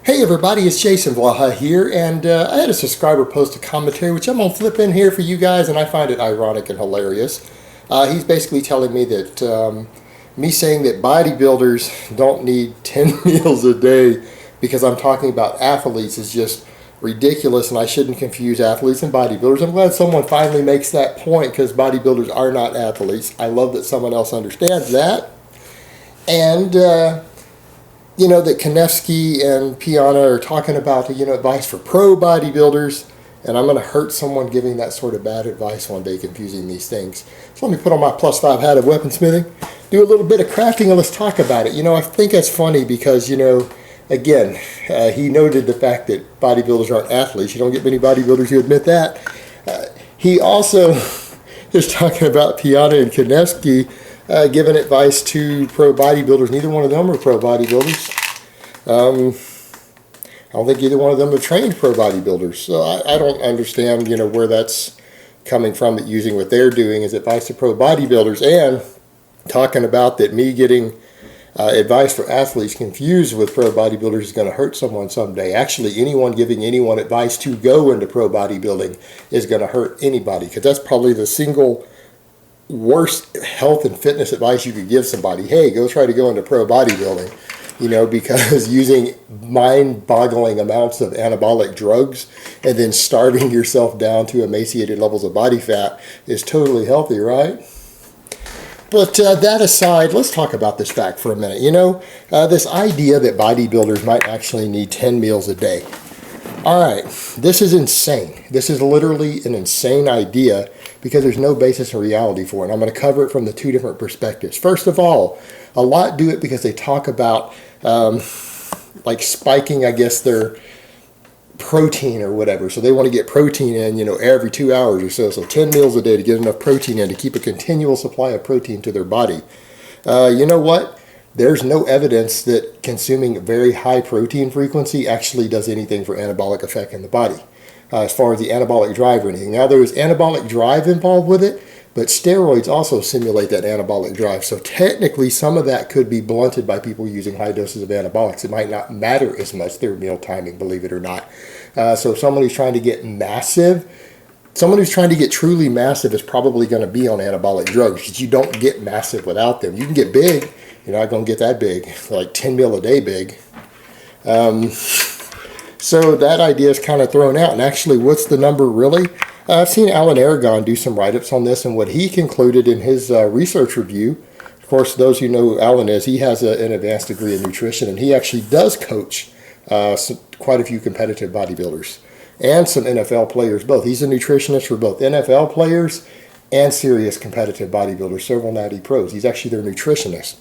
Hey everybody, it's Jason Blaha here, and I had a subscriber post a commentary which I'm going to flip in here for you guys, and I find it ironic and hilarious. He's basically telling me that me saying that bodybuilders don't need 10 meals a day because I'm talking about athletes is just ridiculous, and I shouldn't confuse athletes and bodybuilders. I'm glad someone finally makes that point because bodybuilders are not athletes. I love that someone else understands that. And you know, that Konevsky and Piana are talking about, advice for pro bodybuilders, and I'm going to hurt someone giving that sort of bad advice one day, confusing these things. So let me put on my +5 hat of weaponsmithing, do a little bit of crafting, and let's talk about it. I think that's funny because, again, he noted the fact that bodybuilders aren't athletes. You don't get many bodybuilders who admit that. He also is talking about Piana and Konevsky giving advice to pro bodybuilders. Neither one of them are pro bodybuilders. I don't think either one of them have trained pro bodybuilders. So I don't understand, where that's coming from, that using what they're doing as advice to pro bodybuilders, and talking about that me getting advice for athletes confused with pro bodybuilders is going to hurt someone someday. Actually, anyone giving anyone advice to go into pro bodybuilding is going to hurt anybody, because that's probably the single worst health and fitness advice you could give somebody. Hey, go try to go into pro bodybuilding, because using mind-boggling amounts of anabolic drugs and then starving yourself down to emaciated levels of body fat is totally healthy, right? But that aside, let's talk about this fact for a minute. This idea that bodybuilders might actually need 10 meals a day. All right, this is insane. This is literally an insane idea because there's no basis in reality for it. And I'm going to cover it from the two different perspectives. First of all, a lot do it because they talk about like spiking, I guess, their protein or whatever. So they want to get protein in, every 2 hours or so. So 10 meals a day to get enough protein in to keep a continual supply of protein to their body. You know what? There's no evidence that consuming very high protein frequency actually does anything for anabolic effect in the body, as far as the anabolic drive or anything. Now, there is anabolic drive involved with it, but steroids also simulate that anabolic drive. So technically, some of that could be blunted by people using high doses of anabolics. It might not matter as much, their meal timing, believe it or not. So someone who's trying to get massive, someone who's trying to get truly massive is probably going to be on anabolic drugs, because you don't get massive without them. You can get big. You're not going to get that big, like 10 meal a day big. So that idea is kind of thrown out. And actually, what's the number really? I've seen Alan Aragon do some write-ups on this, and what he concluded in his research review, of course, those who know who Alan is, he has an advanced degree in nutrition, and he actually does coach quite a few competitive bodybuilders and some NFL players both. He's a nutritionist for both NFL players and serious competitive bodybuilders, several natty pros. He's actually their nutritionist.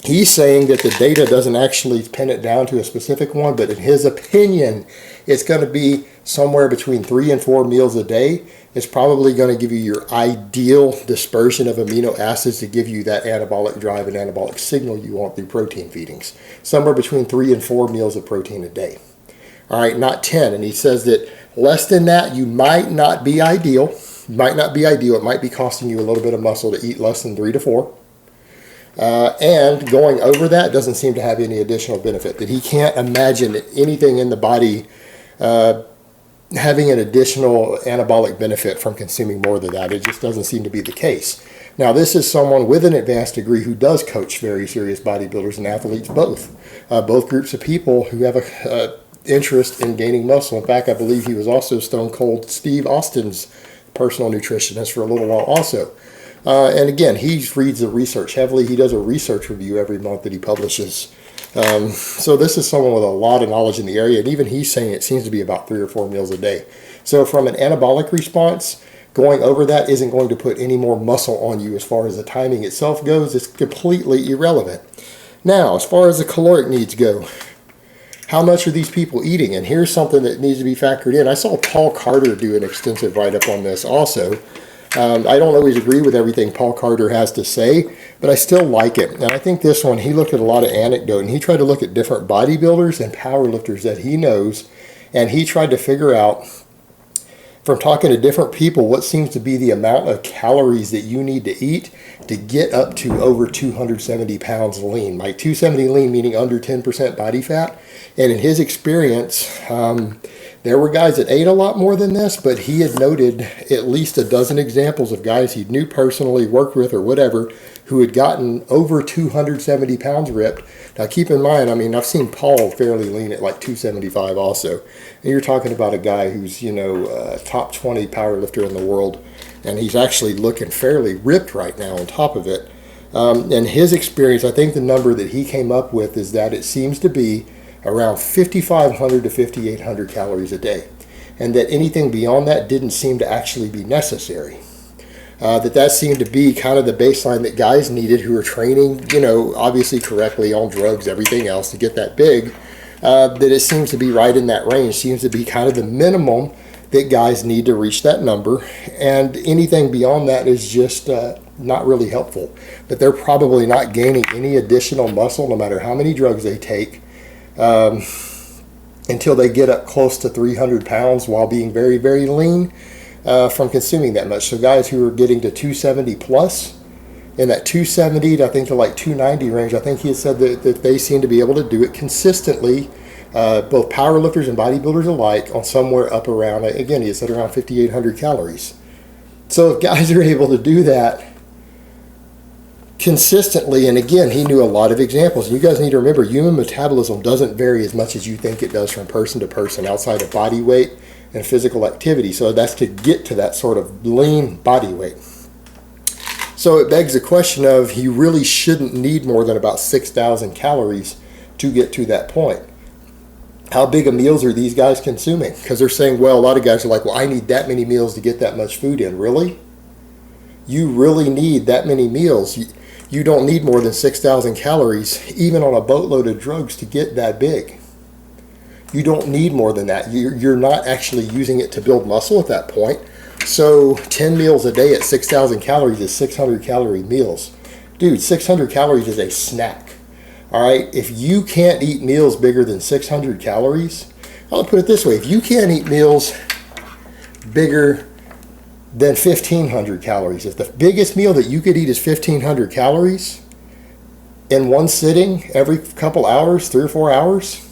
He's saying that the data doesn't actually pin it down to a specific one, but in his opinion, it's going to be somewhere between 3 and 4 meals a day. It's probably going to give you your ideal dispersion of amino acids to give you that anabolic drive and anabolic signal you want through protein feedings. Somewhere between 3 and 4 meals of protein a day. All right, not 10. And he says that less than that, you might not be ideal. It might be costing you a little bit of muscle to eat less than 3 to 4. And going over that doesn't seem to have any additional benefit. That he can't imagine anything in the body having an additional anabolic benefit from consuming more than that. It just doesn't seem to be the case. Now, this is someone with an advanced degree who does coach very serious bodybuilders and athletes both. Both groups of people who have a interest in gaining muscle. In fact, I believe he was also Stone Cold Steve Austin's personal nutritionist for a little while also. And again, he reads the research heavily. He does a research review every month that he publishes. So this is someone with a lot of knowledge in the area, and even he's saying it seems to be about 3 or 4 meals a day. So from an anabolic response, going over that isn't going to put any more muscle on you as far as the timing itself goes. It's completely irrelevant. Now, as far as the caloric needs go, how much are these people eating? And here's something that needs to be factored in. I saw Paul Carter do an extensive write-up on this also. I don't always agree with everything Paul Carter has to say, but I still like it. And I think this one, he looked at a lot of anecdote, and he tried to look at different bodybuilders and powerlifters that he knows, and he tried to figure out from talking to different people, what seems to be the amount of calories that you need to eat to get up to over 270 pounds lean. Like 270 lean meaning under 10% body fat. And in his experience, there were guys that ate a lot more than this, but he had noted at least a dozen examples of guys he knew personally, worked with or whatever, who had gotten over 270 pounds ripped. Now keep in mind, I mean, I've seen Paul fairly lean at like 275 also. And you're talking about a guy who's, you know, top 20 power lifter in the world. And he's actually looking fairly ripped right now on top of it. And his experience, I think the number that he came up with is that it seems to be around 5,500 to 5,800 calories a day. And that anything beyond that didn't seem to actually be necessary. That seemed to be kind of the baseline that guys needed who were training, you know, obviously correctly on drugs, everything else to get that big. That it seems to be right in that range, seems to be kind of the minimum that guys need to reach that number. And anything beyond that is just not really helpful. But they're probably not gaining any additional muscle no matter how many drugs they take until they get up close to 300 pounds while being very, very lean. From consuming that much. So guys who are getting to 270 plus, in that 270 to I think to like 290 range, I think he had said that they seem to be able to do it consistently, both powerlifters and bodybuilders alike, on somewhere up around, again, he said around 5,800 calories. So if guys are able to do that consistently, and again, he knew a lot of examples. And you guys need to remember, human metabolism doesn't vary as much as you think it does from person to person outside of body weight and physical activity. So that's to get to that sort of lean body weight. So it begs the question of, you really shouldn't need more than about 6,000 calories to get to that point. How big of meals are these guys consuming? Because they're saying, well, a lot of guys are like, well, I need that many meals to get that much food in. Really? You really need that many meals? You don't need more than 6,000 calories, even on a boatload of drugs, to get that big. You don't need more than that. You're not actually using it to build muscle at that point. So 10 meals a day at 6,000 calories is 600 calorie meals. Dude, 600 calories is a snack. All right, if you can't eat meals bigger than 600 calories, I'll put it this way. If you can't eat meals bigger than 1,500 calories, if the biggest meal that you could eat is 1,500 calories in one sitting every couple hours, 3 or 4 hours,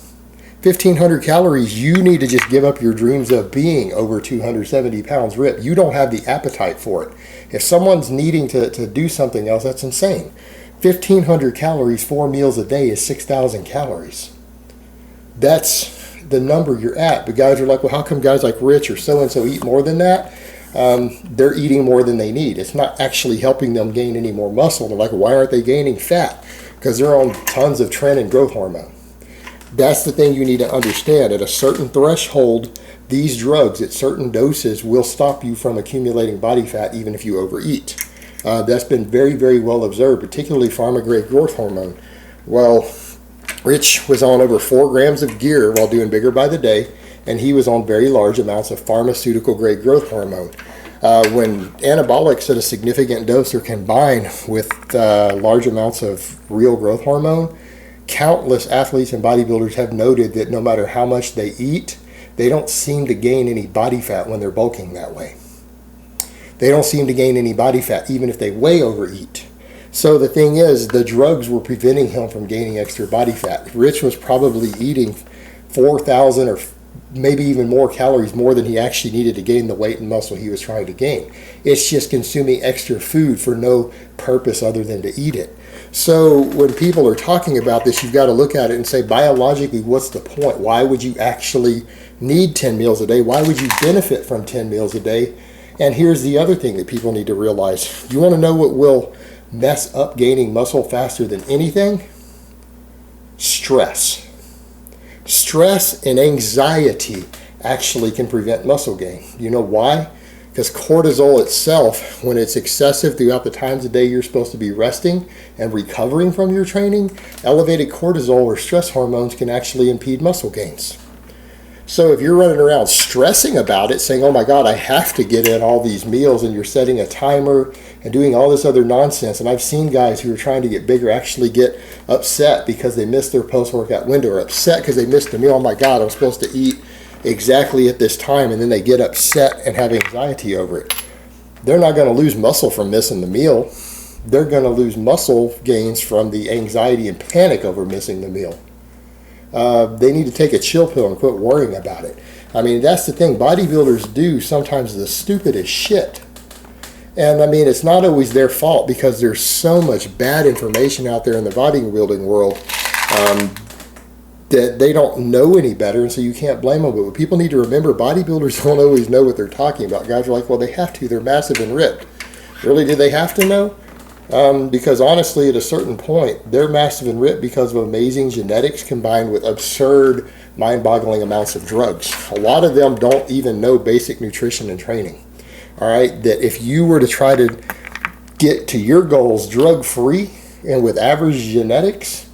1,500 calories, you need to just give up your dreams of being over 270 pounds ripped. You don't have the appetite for it. If someone's needing to do something else, that's insane. 1,500 calories, 4 meals a day is 6,000 calories. That's the number you're at. But guys are like, well, how come guys like Rich or so-and-so eat more than that? They're eating more than they need. It's not actually helping them gain any more muscle. They're like, why aren't they gaining fat? Because they're on tons of tren and growth hormone. That's the thing you need to understand. At a certain threshold, these drugs at certain doses will stop you from accumulating body fat even if you overeat. That's been very, very well observed, particularly pharma-grade growth hormone. Well, Rich was on over 4 grams of gear while doing Bigger by the Day, and he was on very large amounts of pharmaceutical-grade growth hormone. When anabolics at a significant dose are combined with large amounts of real growth hormone, countless athletes and bodybuilders have noted that no matter how much they eat, they don't seem to gain any body fat when they're bulking that way. They don't seem to gain any body fat even if they way overeat. So the thing is, the drugs were preventing him from gaining extra body fat. Rich was probably eating 4,000 or maybe even more calories more than he actually needed to gain the weight and muscle he was trying to gain. It's just consuming extra food for no purpose other than to eat it. So when people are talking about this, you've got to look at it and say, biologically, what's the point? Why would you actually need 10 meals a day? Why would you benefit from 10 meals a day? And here's the other thing that people need to realize. You want to know what will mess up gaining muscle faster than anything? Stress. Stress and anxiety actually can prevent muscle gain. You know why? Because cortisol itself, when it's excessive throughout the times of day you're supposed to be resting and recovering from your training, elevated cortisol or stress hormones can actually impede muscle gains. So if you're running around stressing about it, saying, oh my God, I have to get in all these meals, and you're setting a timer and doing all this other nonsense, and I've seen guys who are trying to get bigger actually get upset because they missed their post-workout window, or upset because they missed the meal. Oh my God, I'm supposed to eat exactly at this time, and then they get upset and have anxiety over it. They're not going to lose muscle from missing the meal. They're going to lose muscle gains from the anxiety and panic over missing the meal. They need to take a chill pill and quit worrying about it. I mean, that's the thing. Bodybuilders do sometimes the stupidest shit. And I mean, it's not always their fault, because there's so much bad information out there in the bodybuilding world that they don't know any better, and so you can't blame them. But what people need to remember, bodybuilders don't always know what they're talking about. Guys are like, well, they have to. They're massive and ripped. Really, do they have to know? Because honestly, at a certain point, they're massive and ripped because of amazing genetics combined with absurd, mind-boggling amounts of drugs. A lot of them don't even know basic nutrition and training. All right, that if you were to try to get to your goals drug-free and with average genetics,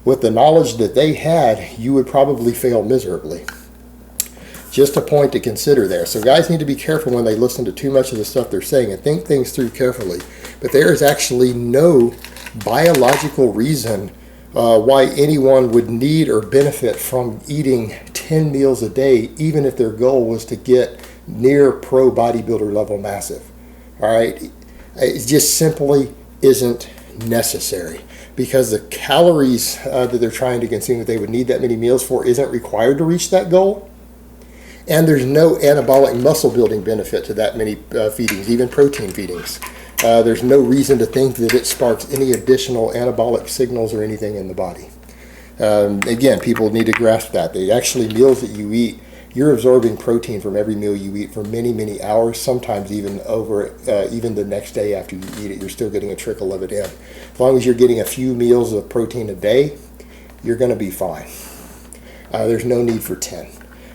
with the knowledge that they had, you would probably fail miserably. Just a point to consider there. So guys need to be careful when they listen to too much of the stuff they're saying and think things through carefully. But there is actually no biological reason why anyone would need or benefit from eating 10 meals a day, even if their goal was to get near pro bodybuilder level massive. All right, it just simply isn't necessary, because the calories that they're trying to consume that they would need that many meals for isn't required to reach that goal. And there's no anabolic muscle building benefit to that many feedings, even protein feedings. There's no reason to think that it sparks any additional anabolic signals or anything in the body. Again, people need to grasp that. The actually meals that you eat, you're absorbing protein from every meal you eat for many, many hours, sometimes even over even the next day after you eat it, you're still getting a trickle of it in. As long as you're getting a few meals of protein a day, you're going to be fine. There's no need for 10.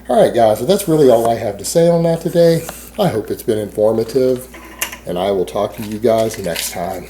All right, guys, so that's really all I have to say on that today. I hope it's been informative, and I will talk to you guys next time.